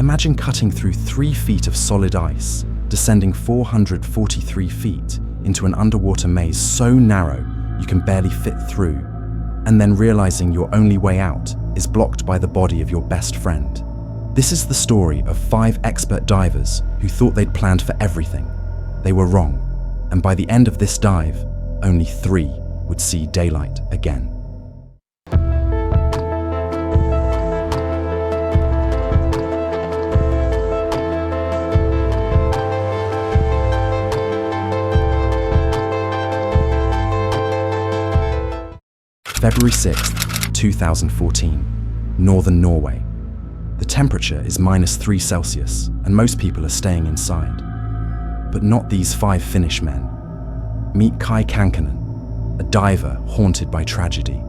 Imagine cutting through 3 feet of solid ice, descending 443 feet into an underwater maze so narrow you can barely fit through, and then realizing your only way out is blocked by the body of your best friend. This is the story of 5 expert divers who thought they'd planned for everything. They were wrong, and by the end of this dive, only 3 would see daylight again. February 6th, 2014, northern Norway. The temperature is -3 Celsius and most people are staying inside. But not these 5 Finnish men. Meet Kai Kankkonen, a diver haunted by tragedy.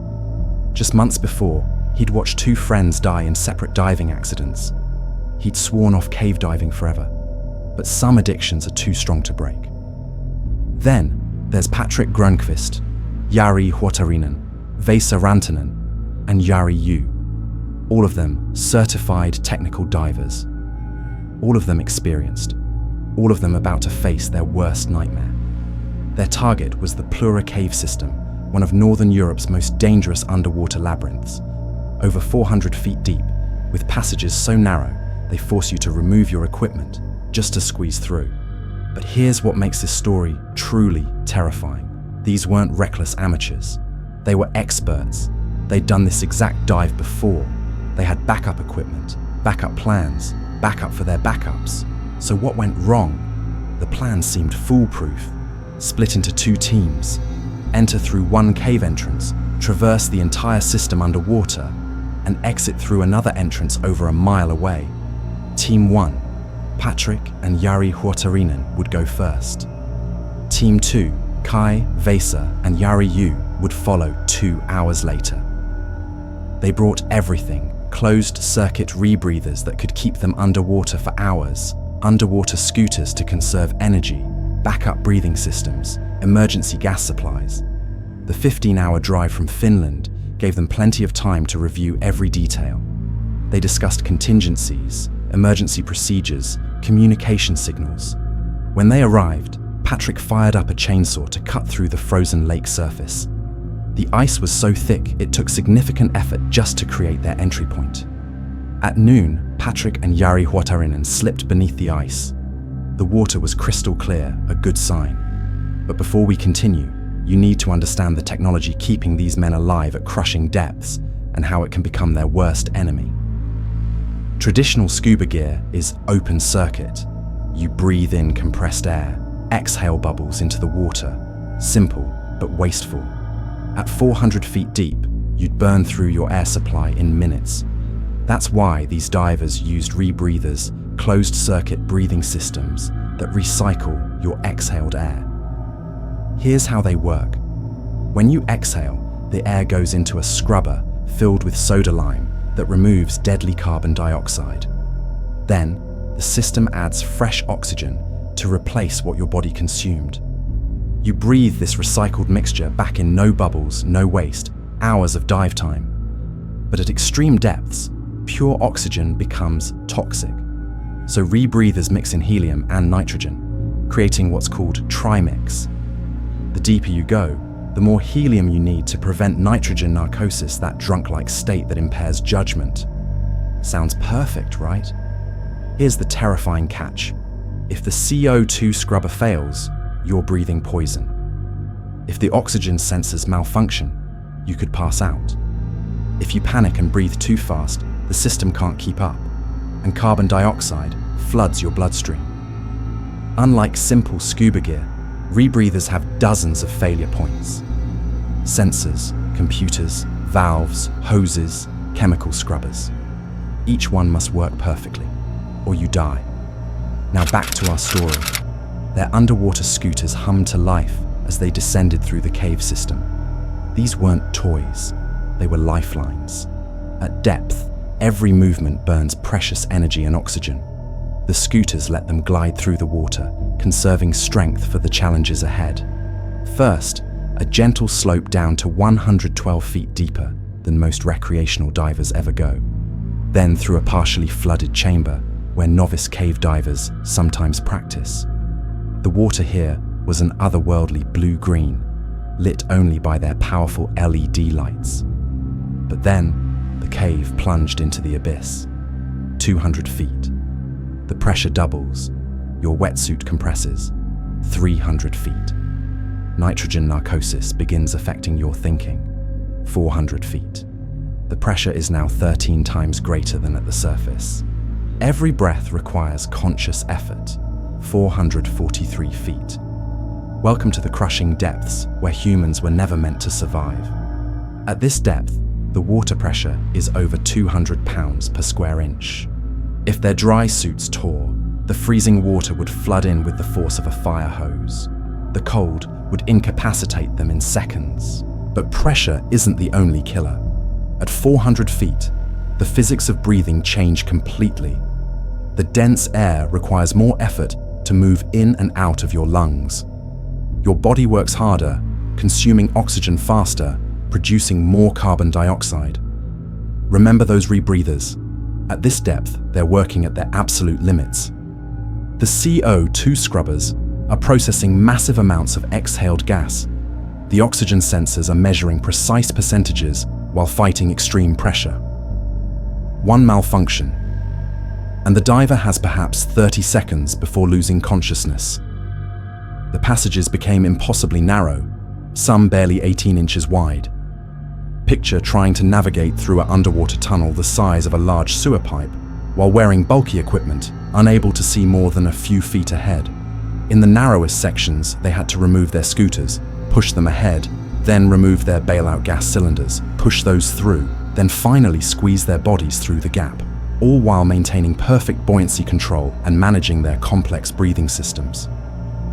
Just months before, he'd watched 2 friends die in separate diving accidents. He'd sworn off cave diving forever, but some addictions are too strong to break. Then there's Patrick Grönqvist, Jari Huotarinen, Vesa Rantanen, and Jari Yu. All of them certified technical divers. All of them experienced. All of them about to face their worst nightmare. Their target was the Plura cave system, one of Northern Europe's most dangerous underwater labyrinths. Over 400 feet deep, with passages so narrow they force you to remove your equipment just to squeeze through. But here's what makes this story truly terrifying. These weren't reckless amateurs. They were experts. They'd done this exact dive before. They had backup equipment, backup plans, backup for their backups. So what went wrong? The plan seemed foolproof. Split into 2 teams, enter through one cave entrance, traverse the entire system underwater, and exit through another entrance over a mile away. Team 1, Patrick and Jari Huotarinen, would go first. Team 2, Kai, Vesa, and Jari Yu would follow 2 hours later. They brought everything: closed-circuit rebreathers that could keep them underwater for hours, underwater scooters to conserve energy, backup breathing systems, emergency gas supplies. The 15-hour drive from Finland gave them plenty of time to review every detail. They discussed contingencies, emergency procedures, communication signals. When they arrived, Patrick fired up a chainsaw to cut through the frozen lake surface. The ice was so thick it took significant effort just to create their entry point. At noon, Patrick and Jari Huotarinen slipped beneath the ice. The water was crystal clear, a good sign. But before we continue, you need to understand the technology keeping these men alive at crushing depths and how it can become their worst enemy. Traditional scuba gear is open circuit. You breathe in compressed air, exhale bubbles into the water. Simple, but wasteful. At 400 feet deep, you'd burn through your air supply in minutes. That's why these divers used rebreathers, closed-circuit breathing systems that recycle your exhaled air. Here's how they work. When you exhale, the air goes into a scrubber filled with soda lime that removes deadly carbon dioxide. Then, the system adds fresh oxygen to replace what your body consumed. You breathe this recycled mixture back in no bubbles, no waste, hours of dive time. But at extreme depths, pure oxygen becomes toxic. So rebreathers mix in helium and nitrogen, creating what's called trimix. The deeper you go, the more helium you need to prevent nitrogen narcosis, that drunk-like state that impairs judgment. Sounds perfect, right? Here's the terrifying catch. If the CO2 scrubber fails, you're breathing poison. If the oxygen sensors malfunction, you could pass out. If you panic and breathe too fast, the system can't keep up, and carbon dioxide floods your bloodstream. Unlike simple scuba gear, rebreathers have dozens of failure points. Sensors, computers, valves, hoses, chemical scrubbers. Each one must work perfectly, or you die. Now back to our story. Their underwater scooters hummed to life as they descended through the cave system. These weren't toys, they were lifelines. At depth, every movement burns precious energy and oxygen. The scooters let them glide through the water, conserving strength for the challenges ahead. First, a gentle slope down to 112 feet deeper than most recreational divers ever go. Then through a partially flooded chamber, where novice cave divers sometimes practice. The water here was an otherworldly blue-green, lit only by their powerful LED lights. But then, the cave plunged into the abyss. 200 feet. The pressure doubles. Your wetsuit compresses. 300 feet. Nitrogen narcosis begins affecting your thinking. 400 feet. The pressure is now 13 times greater than at the surface. Every breath requires conscious effort. 443 feet. Welcome to the crushing depths where humans were never meant to survive. At this depth, the water pressure is over 200 pounds per square inch. If their dry suits tore, the freezing water would flood in with the force of a fire hose. The cold would incapacitate them in seconds. But pressure isn't the only killer. At 400 feet, the physics of breathing change completely. The dense air requires more effort to move in and out of your lungs. Your body works harder, consuming oxygen faster, producing more carbon dioxide. Remember those rebreathers. At this depth, they're working at their absolute limits. The CO2 scrubbers are processing massive amounts of exhaled gas. The oxygen sensors are measuring precise percentages while fighting extreme pressure. One malfunction, and the diver has perhaps 30 seconds before losing consciousness. The passages became impossibly narrow, some barely 18 inches wide. Picture trying to navigate through an underwater tunnel the size of a large sewer pipe, while wearing bulky equipment, unable to see more than a few feet ahead. In the narrowest sections, they had to remove their scooters, push them ahead, then remove their bailout gas cylinders, push those through, then finally squeeze their bodies through the gap, all while maintaining perfect buoyancy control and managing their complex breathing systems.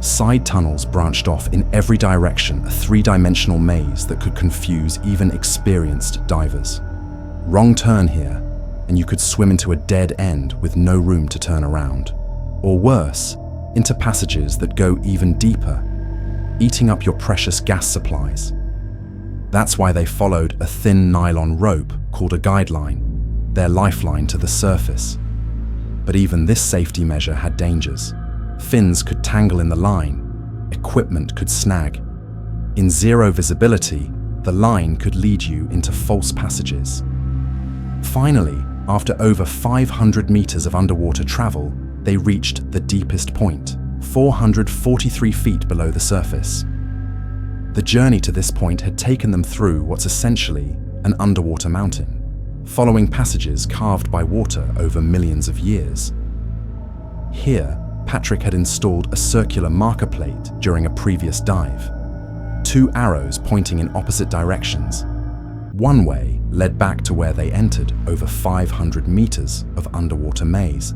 Side tunnels branched off in every direction, a three-dimensional maze that could confuse even experienced divers. Wrong turn here, and you could swim into a dead end with no room to turn around. Or worse, into passages that go even deeper, eating up your precious gas supplies. That's why they followed a thin nylon rope called a guideline, their lifeline to the surface. But even this safety measure had dangers. Fins could tangle in the line, equipment could snag. In zero visibility, the line could lead you into false passages. Finally, after over 500 meters of underwater travel, they reached the deepest point, 443 feet below the surface. The journey to this point had taken them through what's essentially an underwater mountain, following passages carved by water over millions of years. Here, Patrick had installed a circular marker plate during a previous dive. 2 arrows pointing in opposite directions. One way led back to where they entered over 500 meters of underwater maze.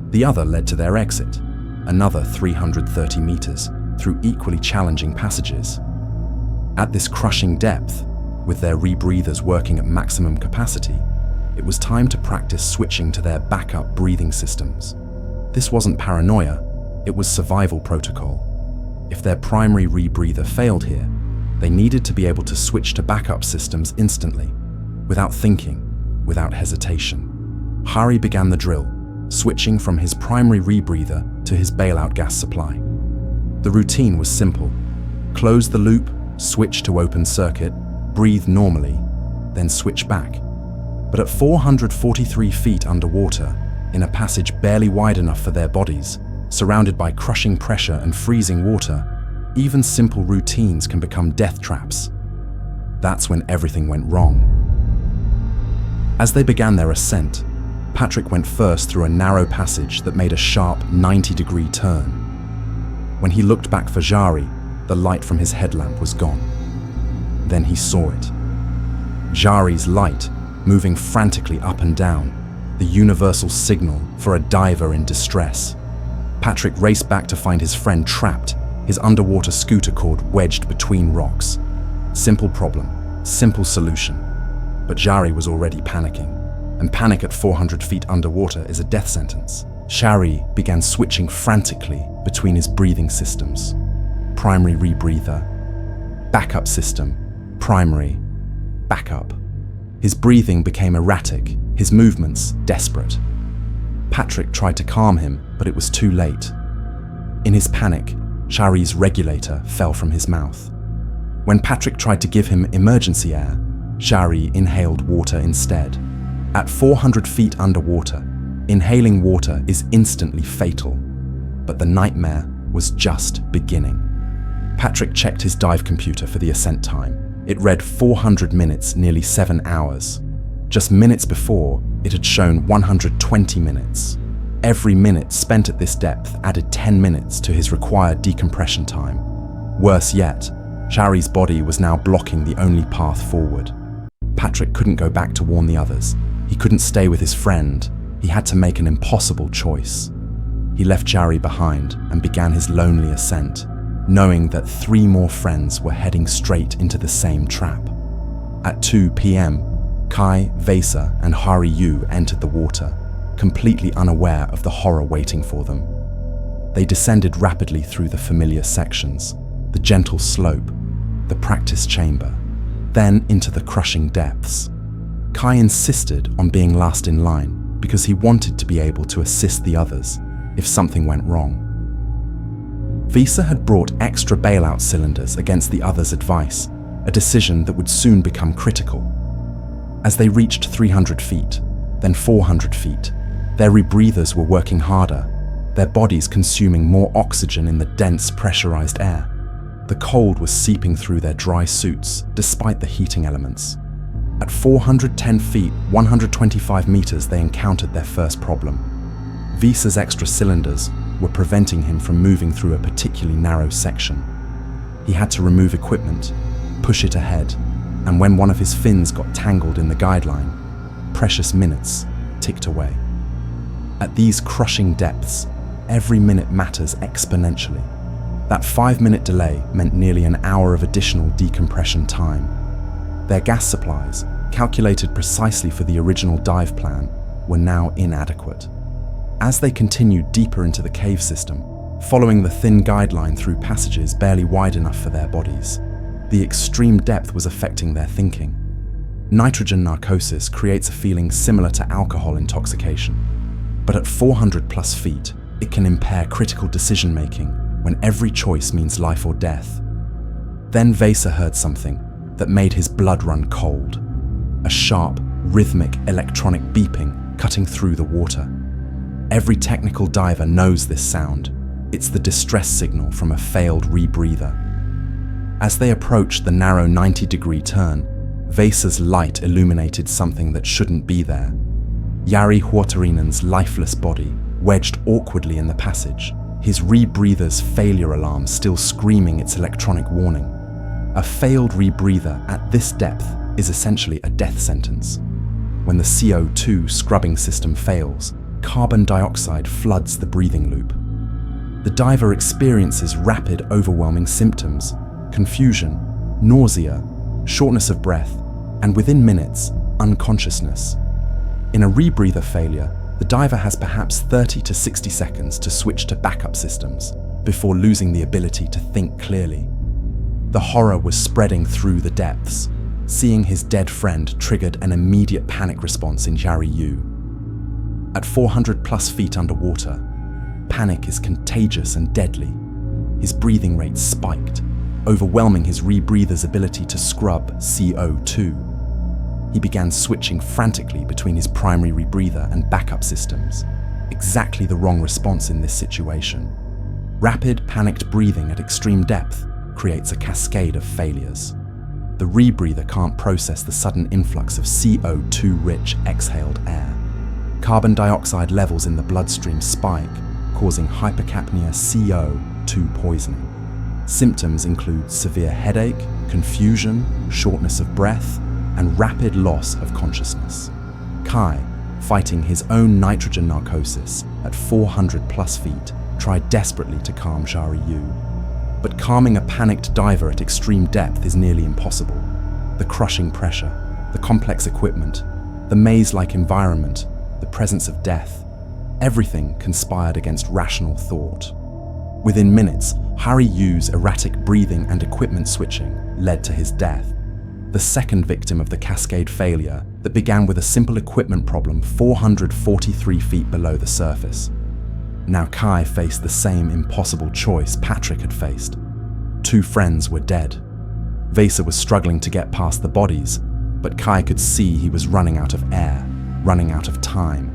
The other led to their exit, another 330 meters through equally challenging passages. At this crushing depth, with their rebreathers working at maximum capacity, it was time to practice switching to their backup breathing systems. This wasn't paranoia, it was survival protocol. If their primary rebreather failed here, they needed to be able to switch to backup systems instantly, without thinking, without hesitation. Hari began the drill, switching from his primary rebreather to his bailout gas supply. The routine was simple. Close the loop, switch to open circuit, breathe normally, then switch back. But at 443 feet underwater, in a passage barely wide enough for their bodies, surrounded by crushing pressure and freezing water, even simple routines can become death traps. That's when everything went wrong. As they began their ascent, Patrick went first through a narrow passage that made a sharp 90-degree turn. When he looked back for Jari, the light from his headlamp was gone. Then he saw it. Jari's light, moving frantically up and down, the universal signal for a diver in distress. Patrick raced back to find his friend trapped, his underwater scooter cord wedged between rocks. Simple problem, simple solution. But Jari was already panicking, and panic at 400 feet underwater is a death sentence. Jari began switching frantically between his breathing systems. Primary rebreather, backup system, primary, backup. His breathing became erratic, his movements desperate. Patrick tried to calm him, but it was too late. In his panic, Shari's regulator fell from his mouth. When Patrick tried to give him emergency air, Shari inhaled water instead. At 400 feet underwater, inhaling water is instantly fatal, but the nightmare was just beginning. Patrick checked his dive computer for the ascent time. It read 400 minutes, nearly 7 hours. Just minutes before, it had shown 120 minutes. Every minute spent at this depth added 10 minutes to his required decompression time. Worse yet, Shari's body was now blocking the only path forward. Patrick couldn't go back to warn the others. He couldn't stay with his friend. He had to make an impossible choice. He left Shari behind and began his lonely ascent, knowing that 3 more friends were heading straight into the same trap. At 2 p.m., Kai, Vesa, and Hari Yu entered the water, completely unaware of the horror waiting for them. They descended rapidly through the familiar sections, the gentle slope, the practice chamber, then into the crushing depths. Kai insisted on being last in line because he wanted to be able to assist the others if something went wrong. Vesa had brought extra bailout cylinders against the others' advice, a decision that would soon become critical. As they reached 300 feet, then 400 feet, their rebreathers were working harder, their bodies consuming more oxygen in the dense pressurized air. The cold was seeping through their dry suits, despite the heating elements. At 410 feet, 125 meters, they encountered their first problem. Vesa's extra cylinders were preventing him from moving through a particularly narrow section. He had to remove equipment, push it ahead, and when one of his fins got tangled in the guideline, precious minutes ticked away. At these crushing depths, every minute matters exponentially. That 5-minute delay meant nearly an hour of additional decompression time. Their gas supplies, calculated precisely for the original dive plan, were now inadequate. As they continued deeper into the cave system, following the thin guideline through passages barely wide enough for their bodies, the extreme depth was affecting their thinking. Nitrogen narcosis creates a feeling similar to alcohol intoxication, but at 400 plus feet, it can impair critical decision-making when every choice means life or death. Then Vesa heard something that made his blood run cold. A sharp, rhythmic electronic beeping cutting through the water. Every technical diver knows this sound. It's the distress signal from a failed rebreather. As they approached the narrow 90-degree turn, Vesa's light illuminated something that shouldn't be there. Jari Huotarinen's lifeless body, wedged awkwardly in the passage, his rebreather's failure alarm still screaming its electronic warning. A failed rebreather at this depth is essentially a death sentence. When the CO2 scrubbing system fails, carbon dioxide floods the breathing loop. The diver experiences rapid, overwhelming symptoms, confusion, nausea, shortness of breath, and within minutes, unconsciousness. In a rebreather failure, the diver has perhaps 30 to 60 seconds to switch to backup systems before losing the ability to think clearly. The horror was spreading through the depths. Seeing his dead friend triggered an immediate panic response in Jari Yu. At 400 plus feet underwater, panic is contagious and deadly. His breathing rate spiked, overwhelming his rebreather's ability to scrub CO2. He began switching frantically between his primary rebreather and backup systems. Exactly the wrong response in this situation. Rapid, panicked breathing at extreme depth creates a cascade of failures. The rebreather can't process the sudden influx of CO2-rich exhaled air. Carbon dioxide levels in the bloodstream spike, causing hypercapnia CO2 poisoning. Symptoms include severe headache, confusion, shortness of breath, and rapid loss of consciousness. Kai, fighting his own nitrogen narcosis at 400 plus feet, tried desperately to calm Jari Yu. But calming a panicked diver at extreme depth is nearly impossible. The crushing pressure, the complex equipment, the maze-like environment, the presence of death, everything conspired against rational thought. Within minutes, Jari Yu's erratic breathing and equipment switching led to his death. The second victim of the cascade failure that began with a simple equipment problem 443 feet below the surface. Now Kai faced the same impossible choice Patrick had faced. Two friends were dead. Vesa was struggling to get past the bodies, but Kai could see he was running out of air, running out of time.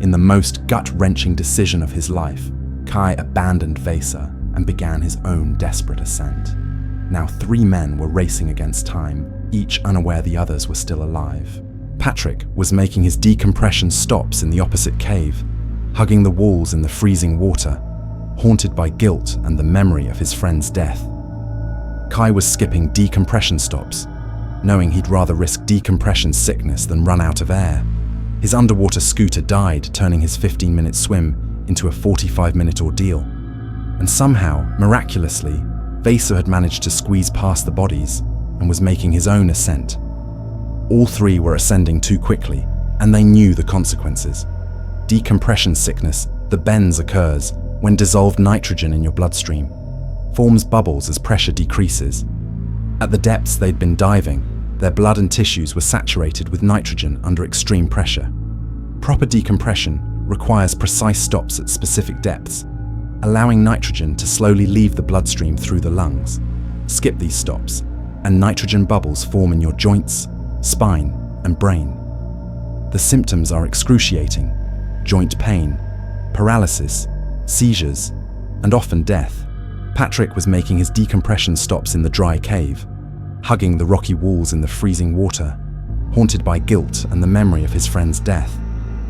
In the most gut-wrenching decision of his life, Kai abandoned Vesa and began his own desperate ascent. Now 3 men were racing against time, each unaware the others were still alive. Patrick was making his decompression stops in the opposite cave, hugging the walls in the freezing water, haunted by guilt and the memory of his friend's death. Kai was skipping decompression stops, knowing he'd rather risk decompression sickness than run out of air. His underwater scooter died, turning his 15-minute swim into a 45-minute ordeal. And somehow, miraculously, Vesa had managed to squeeze past the bodies and was making his own ascent. All 3 were ascending too quickly, and they knew the consequences. Decompression sickness, the bends, occurs when dissolved nitrogen in your bloodstream forms bubbles as pressure decreases. At the depths they'd been diving, their blood and tissues were saturated with nitrogen under extreme pressure. Proper decompression requires precise stops at specific depths, allowing nitrogen to slowly leave the bloodstream through the lungs. Skip these stops, and nitrogen bubbles form in your joints, spine, and brain. The symptoms are excruciating: joint pain, paralysis, seizures, and often death. Patrick was making his decompression stops in the dry cave, hugging the rocky walls in the freezing water, haunted by guilt and the memory of his friend's death.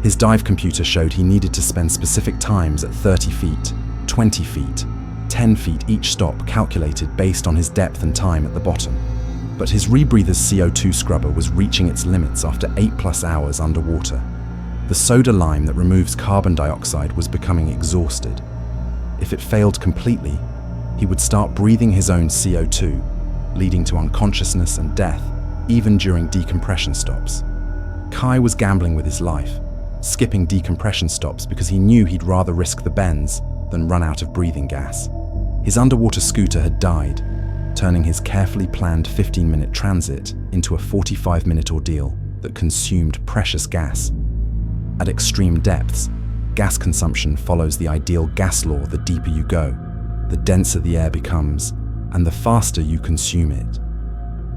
His dive computer showed he needed to spend specific times at 30 feet, 20 feet, 10 feet each stop, calculated based on his depth and time at the bottom. But his rebreather's CO2 scrubber was reaching its limits after 8+ hours underwater. The soda lime that removes carbon dioxide was becoming exhausted. If it failed completely, he would start breathing his own CO2, leading to unconsciousness and death, even during decompression stops. Kai was gambling with his life, skipping decompression stops because he knew he'd rather risk the bends than run out of breathing gas. His underwater scooter had died, turning his carefully planned 15-minute transit into a 45-minute ordeal that consumed precious gas. At extreme depths, gas consumption follows the ideal gas law: the deeper you go, the denser the air becomes, and the faster you consume it.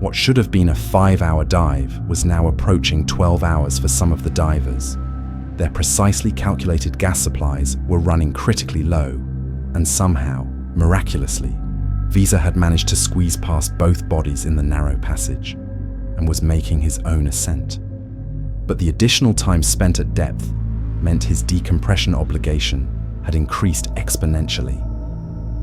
What should have been a 5-hour dive was now approaching 12 hours for some of the divers. Their precisely calculated gas supplies were running critically low, and somehow, miraculously, Vesa had managed to squeeze past both bodies in the narrow passage and was making his own ascent. But the additional time spent at depth meant his decompression obligation had increased exponentially.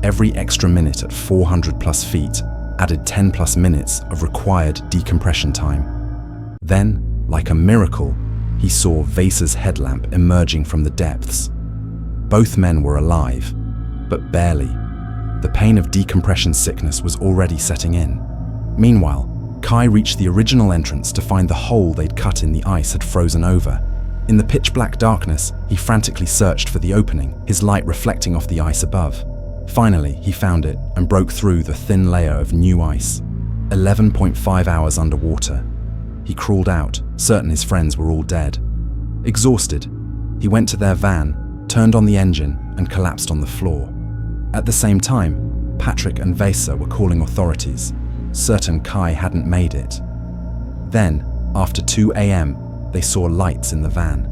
Every extra minute at 400+ feet added 10+ minutes of required decompression time. Then, like a miracle, he saw Vesa's headlamp emerging from the depths. Both men were alive, but barely. The pain of decompression sickness was already setting in. Meanwhile, Kai reached the original entrance to find the hole they'd cut in the ice had frozen over. In the pitch-black darkness, he frantically searched for the opening, his light reflecting off the ice above. Finally, he found it and broke through the thin layer of new ice. 11.5 hours underwater. He crawled out, certain his friends were all dead. Exhausted, he went to their van, turned on the engine, and collapsed on the floor. At the same time, Patrick and Vesa were calling authorities, certain Kai hadn't made it. Then, after 2 a.m., they saw lights in the van.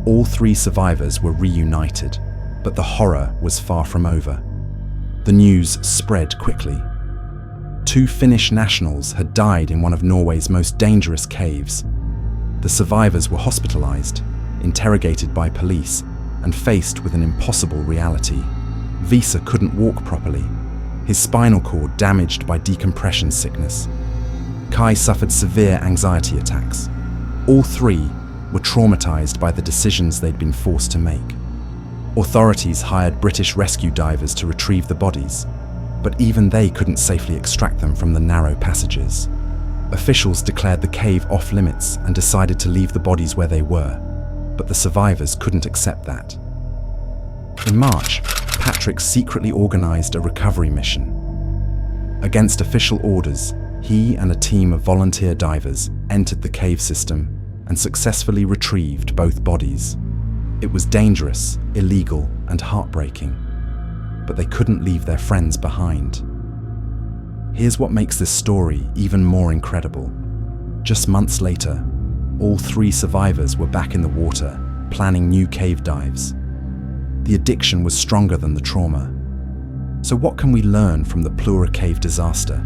All 3 survivors were reunited, but the horror was far from over. The news spread quickly. 2 Finnish nationals had died in one of Norway's most dangerous caves. The survivors were hospitalized, interrogated by police, and faced with an impossible reality. Vesa couldn't walk properly, his spinal cord damaged by decompression sickness. Kai suffered severe anxiety attacks. All 3 were traumatized by the decisions they'd been forced to make. Authorities hired British rescue divers to retrieve the bodies, but even they couldn't safely extract them from the narrow passages. Officials declared the cave off limits and decided to leave the bodies where they were, but the survivors couldn't accept that. In March, Patrick secretly organized a recovery mission. Against official orders, he and a team of volunteer divers entered the cave system and successfully retrieved both bodies. It was dangerous, illegal, and heartbreaking, but they couldn't leave their friends behind. Here's what makes this story even more incredible. Just months later, all 3 survivors were back in the water, planning new cave dives. The addiction was stronger than the trauma. So what can we learn from the Plura cave disaster?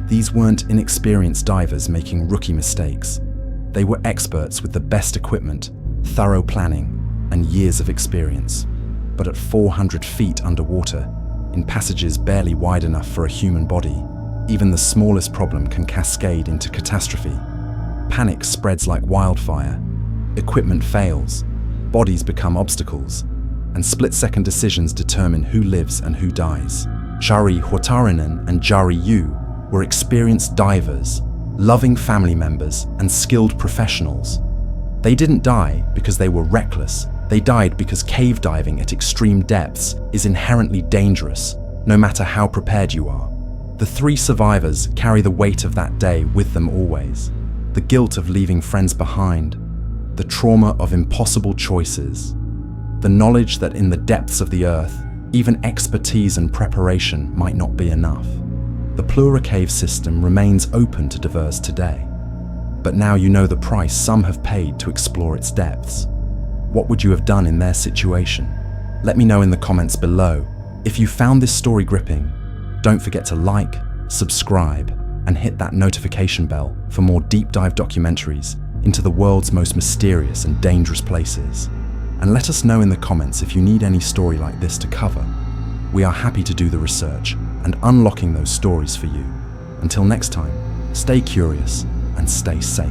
These weren't inexperienced divers making rookie mistakes. They were experts with the best equipment, thorough planning, and years of experience. But at 400 feet underwater, in passages barely wide enough for a human body, even the smallest problem can cascade into catastrophe. Panic spreads like wildfire, equipment fails, bodies become obstacles, and split-second decisions determine who lives and who dies. Jari Huotarinen and Jari Yu were experienced divers, loving family members, and skilled professionals. They didn't die because they were reckless. They died because cave diving at extreme depths is inherently dangerous, no matter how prepared you are. The 3 survivors carry the weight of that day with them always. The guilt of leaving friends behind, the trauma of impossible choices, the knowledge that in the depths of the earth, even expertise and preparation might not be enough. The Plura cave system remains open to divers today, but now you know the price some have paid to explore its depths. What would you have done in their situation? Let me know in the comments below. If you found this story gripping, don't forget to like, subscribe, and hit that notification bell for more deep dive documentaries into the world's most mysterious and dangerous places. And let us know in the comments if you need any story like this to cover. We are happy to do the research and unlocking those stories for you. Until next time, stay curious and stay safe.